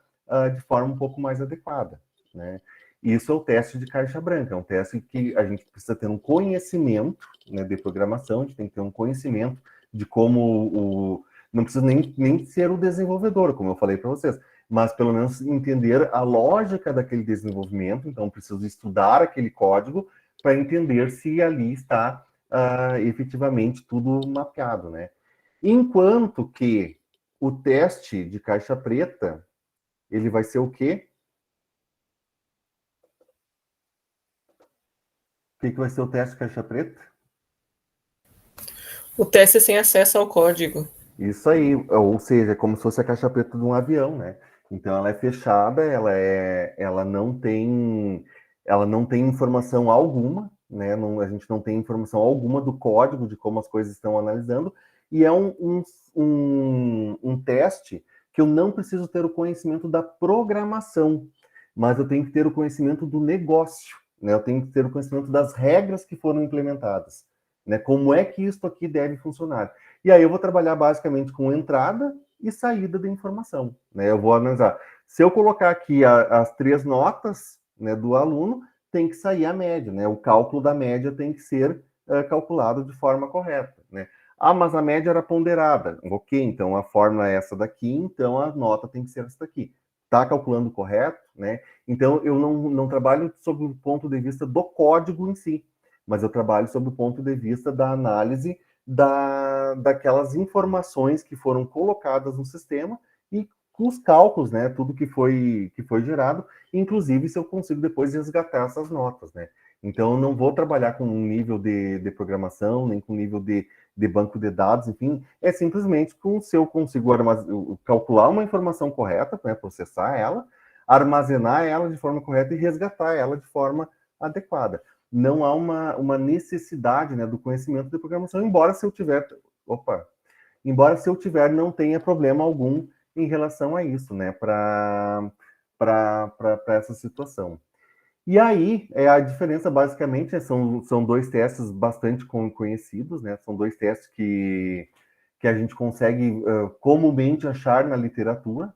de forma um pouco mais adequada, né? Isso é o teste de caixa branca, é um teste que a gente precisa ter um conhecimento, né, de programação, a gente tem que ter um conhecimento de como não precisa nem ser o desenvolvedor, como eu falei para vocês, mas pelo menos entender a lógica daquele desenvolvimento, então preciso estudar aquele código para entender se ali está efetivamente tudo mapeado, né? Enquanto que o teste de caixa preta, ele vai ser o quê? O que vai ser o teste de caixa preta? O teste sem acesso ao código. Isso aí, ou seja, é como se fosse a caixa preta de um avião, né? Então ela é fechada, ela não tem informação alguma, né? Não, a gente não tem informação alguma do código de como as coisas estão analisando, e é um teste que eu não preciso ter o conhecimento da programação, mas eu tenho que ter o conhecimento do negócio, né? Eu tenho que ter o conhecimento das regras que foram implementadas, né? Como é que isso aqui deve funcionar? E aí eu vou trabalhar basicamente com entrada e saída da informação, né? Eu vou analisar. Se eu colocar aqui as 3 notas, né, do aluno, tem que sair a média, né? O cálculo da média tem que ser calculado de forma correta, né? Ah, mas a média era ponderada. Ok, então a fórmula é essa daqui, então a nota tem que ser essa daqui. Está calculando correto, né? Então, eu não trabalho sob o ponto de vista do código em si, mas eu trabalho sob o ponto de vista da análise daquelas informações que foram colocadas no sistema e com os cálculos, né? Tudo que foi gerado, inclusive se eu consigo depois resgatar essas notas, né? Então, eu não vou trabalhar com um nível de programação, nem com nível de banco de dados, enfim, é simplesmente com se eu consigo calcular uma informação correta, né, processar ela, armazenar ela de forma correta e resgatar ela de forma adequada. Não há uma necessidade, né, do conhecimento de programação, embora se eu tiver, não tenha problema algum em relação a isso, né, para essa situação. E aí, a diferença basicamente são dois testes bastante conhecidos, né? São dois testes que a gente consegue comumente achar na literatura,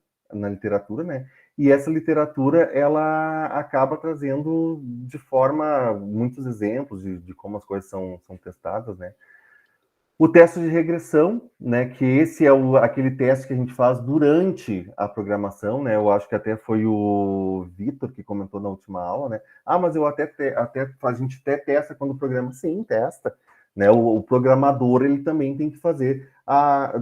né? E essa literatura, ela acaba trazendo de forma muitos exemplos de como as coisas são testadas, né? O teste de regressão, né, que esse é aquele teste que a gente faz durante a programação, né? Eu acho que até foi o Vitor que comentou na última aula, né? Ah, mas eu a gente até testa quando o programa, sim, testa, né? O programador, ele também tem que fazer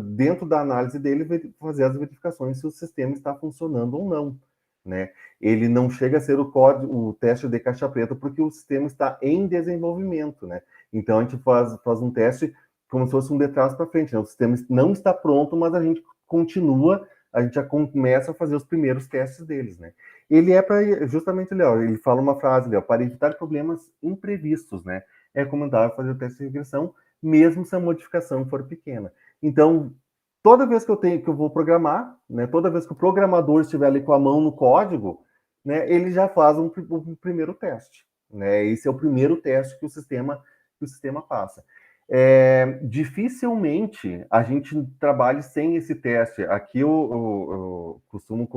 dentro da análise dele, fazer as verificações se o sistema está funcionando ou não, né? Ele não chega a ser o teste de caixa preta porque o sistema está em desenvolvimento, né? Então a gente faz um teste como se fosse um de trás para frente, né? O sistema não está pronto, mas a gente já começa a fazer os primeiros testes deles, né? Ele é para justamente ele fala uma frase ali, para evitar problemas imprevistos, né? É recomendável fazer o teste de regressão, mesmo se a modificação for pequena. Então, toda vez que eu vou programar, né? Toda vez que o programador estiver ali com a mão no código, né? Ele já faz um primeiro teste, né? Esse é o primeiro teste que o sistema passa. Dificilmente a gente trabalhe sem esse teste. Aqui eu costumo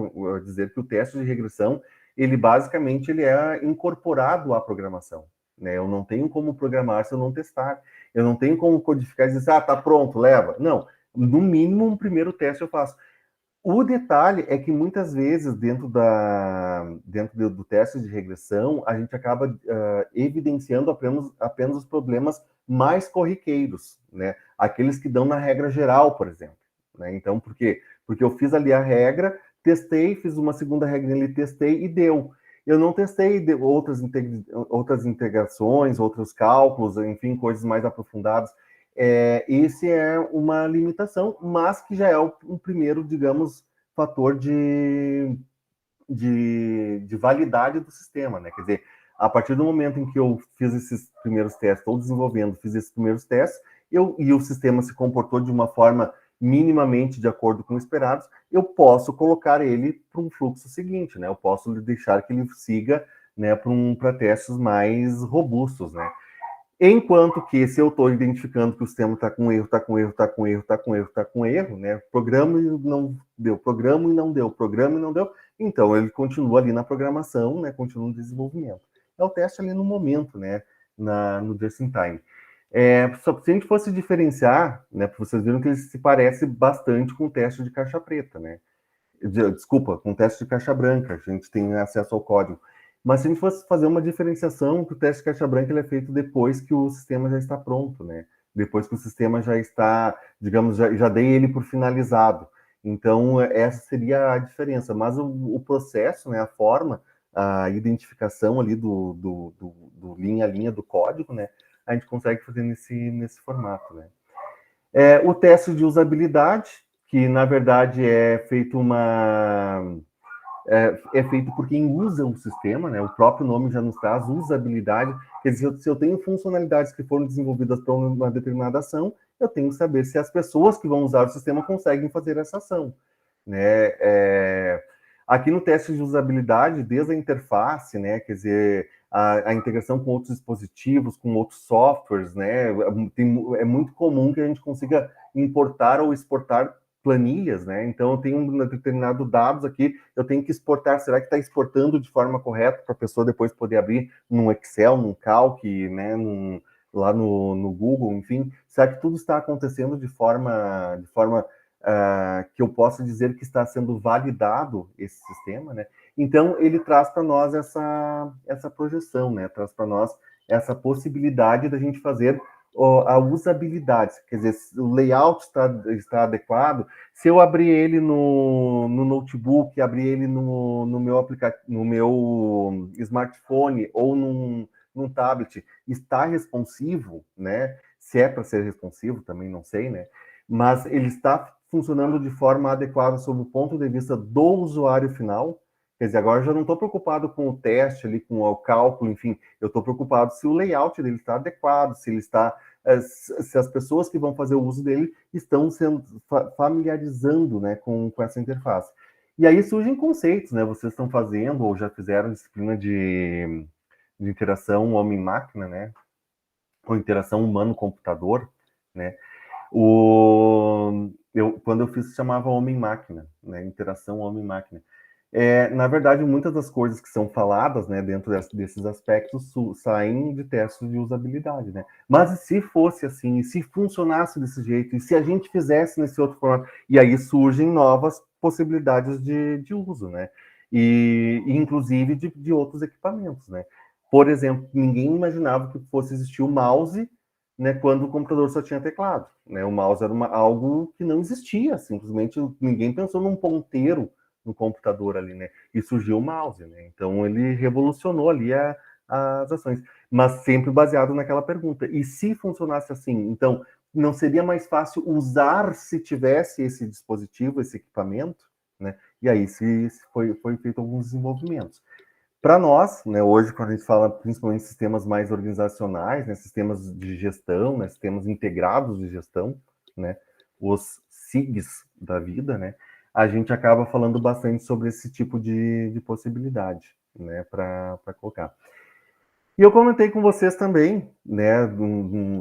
dizer que o teste de regressão, ele basicamente é incorporado à programação, né? Eu não tenho como programar se eu não testar. Eu não tenho como codificar e dizer, tá pronto, leva. Não, no mínimo um primeiro teste eu faço. O detalhe é que muitas vezes dentro do teste de regressão a gente acaba evidenciando apenas os problemas mais corriqueiros, né? Aqueles que dão na regra geral, por exemplo, né? Então, por quê? Porque eu fiz ali a regra, testei, fiz uma segunda regra ali, testei e deu. Eu não testei outras integrações, outros cálculos, enfim, coisas mais aprofundadas. Esse é uma limitação, mas que já é um primeiro, digamos, fator de validade do sistema, né? Quer dizer, a partir do momento em que eu fiz esses primeiros testes, estou desenvolvendo, fiz esses primeiros testes, e o sistema se comportou de uma forma minimamente de acordo com o esperado, eu posso colocar ele para um fluxo seguinte, né? Eu posso deixar que ele siga, né, para testes mais robustos, né? Enquanto que se eu estou identificando que o sistema está com erro, né? Programa e não deu, então ele continua ali na programação, né? Continua no desenvolvimento. É o teste ali no momento, né? No just in time. Só se a gente fosse diferenciar, né? Vocês viram que ele se parece bastante com o teste de caixa preta, né? Desculpa, com o teste de caixa branca, a gente tem acesso ao código. Mas se a gente fosse fazer uma diferenciação, que o teste de caixa branca ele é feito depois que o sistema já está pronto, né? Depois que o sistema já está, digamos, já dei ele por finalizado. Então, essa seria a diferença. Mas o processo, né, a forma, a identificação ali do linha a linha do código, né, a gente consegue fazer nesse formato, né? O teste de usabilidade, que na verdade é feito feito por quem usa o sistema, né? O próprio nome já nos traz usabilidade. Quer dizer, se eu tenho funcionalidades que foram desenvolvidas para uma determinada ação, eu tenho que saber se as pessoas que vão usar o sistema conseguem fazer essa ação, né? Aqui no teste de usabilidade, desde a interface, né? Quer dizer, a integração com outros dispositivos, com outros softwares, né? É muito comum que a gente consiga importar ou exportar planilhas, né? Então, eu tenho um determinado dados aqui, eu tenho que exportar. Será que está exportando de forma correta para a pessoa depois poder abrir num Excel, num Calc, né? lá no Google, enfim, será que tudo está acontecendo de forma que eu possa dizer que está sendo validado esse sistema, né? Então, ele traz para nós essa projeção, né? Traz para nós essa possibilidade da gente fazer a usabilidade, quer dizer, o layout está adequado. Se eu abrir ele no notebook, abrir ele no meu smartphone ou num tablet, está responsivo, né? Se é para ser responsivo, também não sei, né? Mas ele está funcionando de forma adequada sob o ponto de vista do usuário final. Quer dizer, agora eu já não estou preocupado com o teste ali, com o cálculo, enfim, eu estou preocupado se o layout dele está adequado, se ele está, se as pessoas que vão fazer o uso dele estão sendo familiarizando, né, com essa interface. E aí surgem conceitos, né? Vocês estão fazendo ou já fizeram disciplina de interação homem-máquina, né? Ou interação humano-computador, né? Quando eu fiz, chamava homem-máquina, né? Interação homem-máquina. Na verdade, muitas das coisas que são faladas, né, dentro desses aspectos saem de testes de usabilidade, né? Mas e se fosse assim, e se funcionasse desse jeito, e se a gente fizesse nesse outro formato? E aí surgem novas possibilidades de uso, né? E inclusive de outros equipamentos, né? Por exemplo, ninguém imaginava que fosse existir o mouse, né, quando o computador só tinha teclado, né? O mouse era algo que não existia, simplesmente ninguém pensou num ponteiro no computador ali, né? E surgiu o mouse, né? Então ele revolucionou ali as ações, mas sempre baseado naquela pergunta. E se funcionasse assim, então não seria mais fácil usar se tivesse esse dispositivo, esse equipamento, né? E aí se foi feito alguns desenvolvimentos. Para nós, né, hoje, quando a gente fala principalmente de sistemas mais organizacionais, né, sistemas de gestão, né, sistemas integrados de gestão, né, os SIGs da vida, né, a gente acaba falando bastante sobre esse tipo de possibilidade, né, para colocar. E eu comentei com vocês também, né,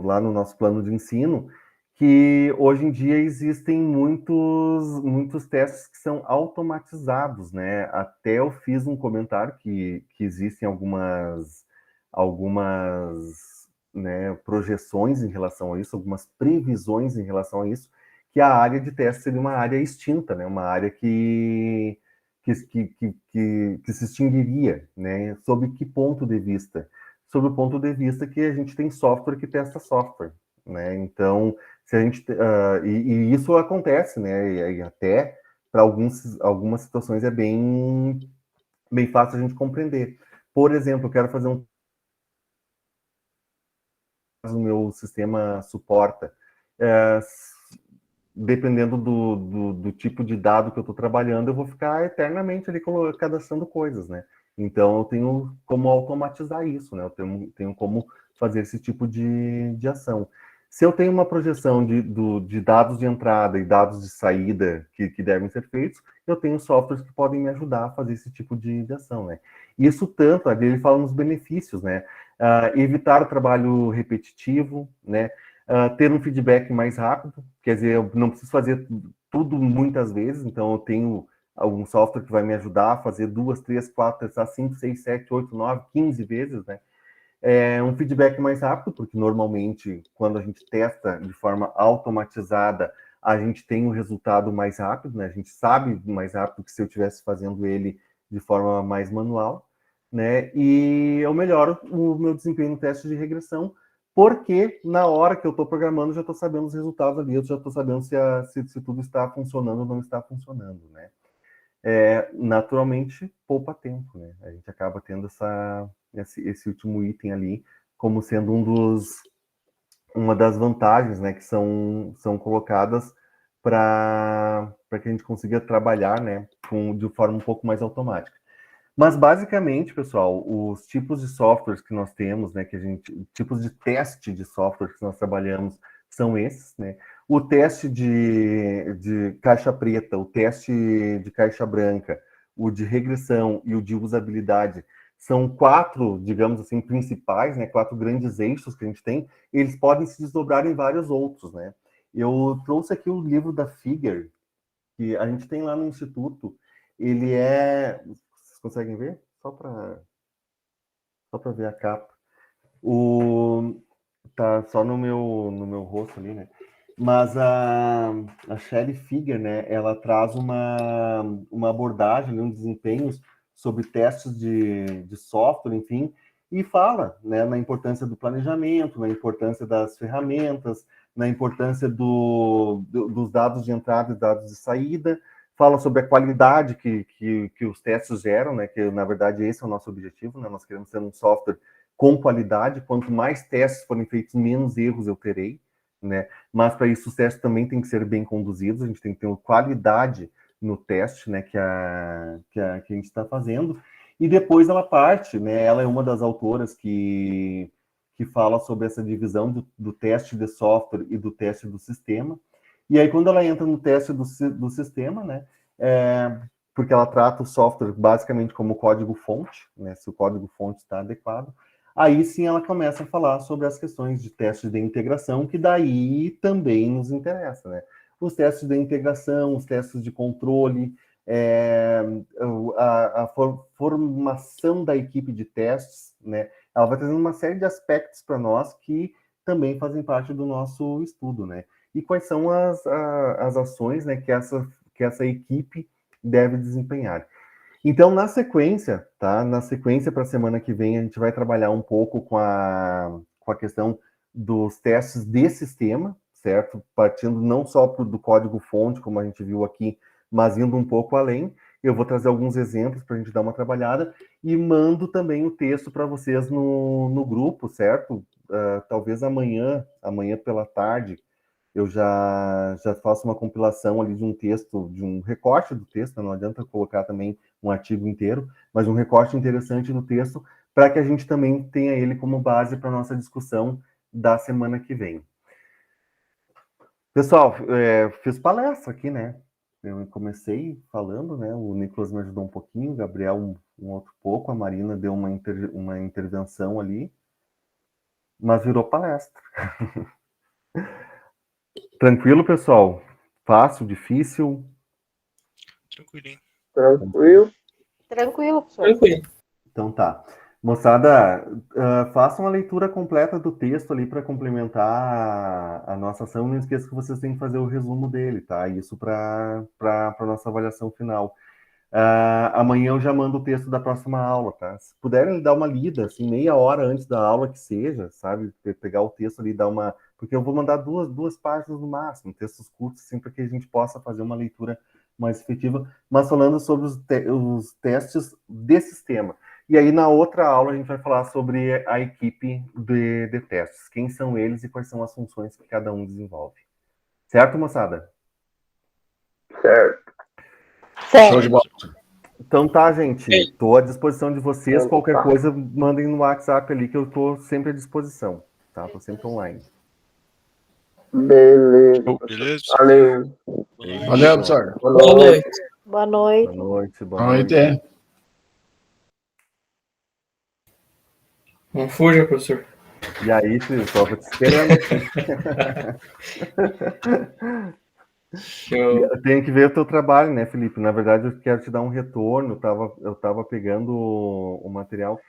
lá no nosso plano de ensino, que hoje em dia existem muitos testes que são automatizados, né? Até eu fiz um comentário que existem algumas, né, projeções em relação a isso, algumas previsões em relação a isso, que a área de teste seria uma área extinta, né? Uma área que se extinguiria, né? Sob que ponto de vista? Sob o ponto de vista que a gente tem software que testa software, né? Então, se a gente e isso acontece, né? E até para algumas situações é bem fácil a gente compreender. Por exemplo, eu quero fazer o meu sistema suporta. É, dependendo do tipo de dado que eu estou trabalhando, eu vou ficar eternamente ali cadastrando coisas, né? Então, eu tenho como automatizar isso, né? Eu tenho como fazer esse tipo de ação. Se eu tenho uma projeção de dados de entrada e dados de saída que devem ser feitos, eu tenho softwares que podem me ajudar a fazer esse tipo de ação, né? Isso tanto, ali ele fala nos benefícios, né? Evitar o trabalho repetitivo, né? Ter um feedback mais rápido, quer dizer, eu não preciso fazer tudo muitas vezes, então eu tenho algum software que vai me ajudar a fazer 2, 3, 4, 5, 6, 7, 8, 9, 15 vezes, né? Um feedback mais rápido, porque normalmente, quando a gente testa de forma automatizada, a gente tem um resultado mais rápido, né? A gente sabe mais rápido que se eu estivesse fazendo ele de forma mais manual, né? E eu melhoro o meu desempenho no teste de regressão, porque na hora que eu estou programando, eu já estou sabendo os resultados ali, eu já estou sabendo se tudo está funcionando ou não está funcionando, né? Naturalmente, poupa tempo, né? A gente acaba tendo esse último item ali como sendo uma das vantagens, né, que são colocadas para que a gente consiga trabalhar, né, de forma um pouco mais automática. Mas basicamente, pessoal, os tipos de softwares que nós temos, né, tipos de teste de software que nós trabalhamos são esses, né? O teste de caixa preta, o teste de caixa branca, o de regressão e o de usabilidade são 4, digamos assim, principais, né? 4 grandes eixos que a gente tem. Eles podem se desdobrar em vários outros, né? Eu trouxe aqui o livro da Figure, que a gente tem lá no Instituto. Ele vocês conseguem ver? Só para ver a capa. tá só no meu rosto ali, né? Mas a Shelly Figger, né, ela traz uma abordagem, um desempenhos sobre testes de software, enfim, e fala, né, na importância do planejamento, na importância das ferramentas, na importância dos dados de entrada e dados de saída, fala sobre a qualidade que os testes geram, né, que na verdade esse é o nosso objetivo, né, nós queremos ter um software com qualidade, quanto mais testes forem feitos, menos erros eu terei, né, mas para isso os testes também têm que ser bem conduzidos, a gente tem que ter qualidade no teste, né, que a gente está fazendo, e depois ela parte, né, ela é uma das autoras que fala sobre essa divisão do teste de software e do teste do sistema, e aí quando ela entra no teste do sistema, né, porque ela trata o software basicamente como código-fonte, né, se o código-fonte está adequado, aí sim ela começa a falar sobre as questões de testes de integração, que daí também nos interessa, né? Os testes de integração, os testes de controle, a formação da equipe de testes, né? Ela vai trazendo uma série de aspectos para nós que também fazem parte do nosso estudo, né? E quais são as ações, né, que essa equipe deve desempenhar. Então, na sequência, tá? Na sequência para a semana que vem, a gente vai trabalhar um pouco com a questão dos testes de sistema, certo? Partindo não só do código-fonte, como a gente viu aqui, mas indo um pouco além. Eu vou trazer alguns exemplos para a gente dar uma trabalhada e mando também o texto para vocês no grupo, certo? Talvez amanhã pela tarde, eu já faço uma compilação ali de um texto, de um recorte do texto, não adianta colocar também um artigo inteiro, mas um recorte interessante do texto, para que a gente também tenha ele como base para a nossa discussão da semana que vem. Pessoal, fiz palestra aqui, né? Eu comecei falando, né? O Nicolas me ajudou um pouquinho, o Gabriel um outro pouco, a Marina deu uma intervenção ali, mas virou palestra. Tranquilo, pessoal? Fácil, difícil? Tranquilinho. Tranquilo. Tranquilo, professor. Tranquilo. Então tá. Moçada, façam a leitura completa do texto ali para complementar a nossa ação. Não esqueça que vocês têm que fazer o resumo dele, tá? Isso para a nossa avaliação final. Amanhã eu já mando o texto da próxima aula, tá? Se puderem dar uma lida, assim, meia hora antes da aula que seja, sabe? Pegar o texto ali e dar uma... Porque eu vou mandar duas páginas no máximo, textos curtos, assim, para que a gente possa fazer uma leitura mais efetiva, mas falando sobre os testes de sistema. E aí, na outra aula, a gente vai falar sobre a equipe de testes. Quem são eles e quais são as funções que cada um desenvolve. Certo, moçada? Certo. Show de bola. Então tá, gente. Estou à disposição de vocês. Então, Qualquer tá. coisa, mandem no WhatsApp ali, que eu estou sempre à disposição. Tá? Estou sempre online. Beleza. Beleza? Valeu. Valeu, professor. Boa Boa noite. noite. Boa noite. Boa noite. Boa Boa noite. noite. Não fuja, professor. E aí, filho, estou te esperando aqui. Show. Eu tenho que ver o teu trabalho, né, Felipe? Na verdade, eu quero te dar um retorno. Eu tava pegando o material.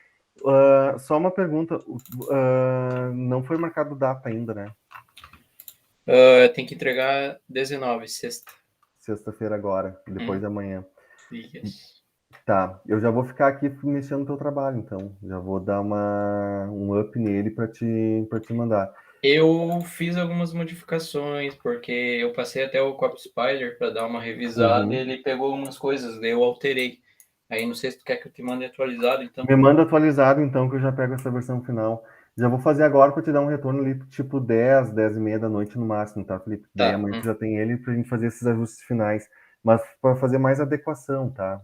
Só uma pergunta. Não foi marcado data ainda, né? Tem que entregar 19, sexta. Sexta-feira agora, depois de amanhã. Isso. Tá, eu já vou ficar aqui mexendo no teu trabalho, então. Já vou dar um up nele para te mandar. Eu fiz algumas modificações, porque eu passei até o Cop Spider para dar uma revisada Uhum. e ele pegou algumas coisas, daí eu alterei. Aí não sei se tu quer que eu te mande atualizado, então. Me manda atualizado, então, que eu já pego essa versão final. Já vou fazer agora para te dar um retorno ali, tipo 10 e meia da noite no máximo, tá, Felipe? Daí Tá. amanhã tu já tem ele pra gente fazer esses ajustes finais. Mas para fazer mais adequação, tá?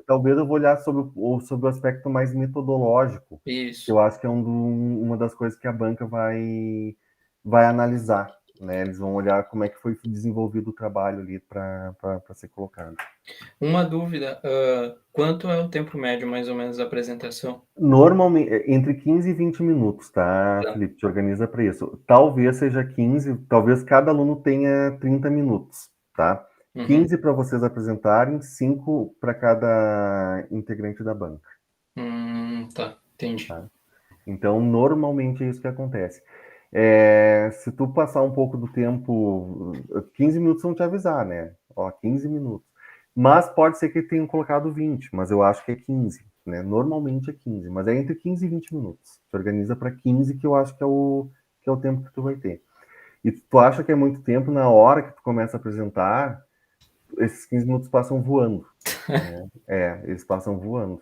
Talvez eu vou olhar sobre o aspecto mais metodológico, que Isso. eu acho que é uma das coisas que a banca vai analisar, né? Eles vão olhar como é que foi desenvolvido o trabalho ali para ser colocado. Uma dúvida, quanto é o tempo médio, mais ou menos, da apresentação? Normalmente, entre 15 e 20 minutos, tá, Tá. Felipe? Te organiza para isso. Talvez seja 15, talvez cada aluno tenha 30 minutos, tá? Uhum. 15 para vocês apresentarem, 5 para cada integrante da banca. Tá, entendi. Tá? Então, normalmente é isso que acontece. Se tu passar um pouco do tempo, 15 minutos vão te avisar, né? Ó, 15 minutos. Mas pode ser que tenham colocado 20, mas eu acho que é 15, né? Normalmente é 15, mas é entre 15 e 20 minutos. Te organiza para 15, que eu acho que é o tempo que tu vai ter. E tu acha que é muito tempo, na hora que tu começa a apresentar, esses 15 minutos passam voando. Né? Eles passam voando.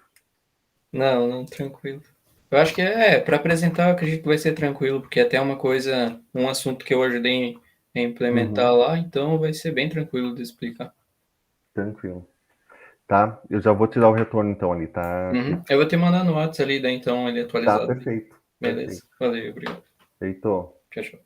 Não, tranquilo. Eu acho que para apresentar, eu acredito que vai ser tranquilo, porque até um assunto que eu ajudei a implementar lá, então vai ser bem tranquilo de explicar. Tranquilo. Tá? Eu já vou te dar o retorno então ali, tá? Eu vou te mandar no WhatsApp ali, daí então ele Tá, atualizado. perfeito. Beleza. Valeu, obrigado. Feito. Tchau, tchau.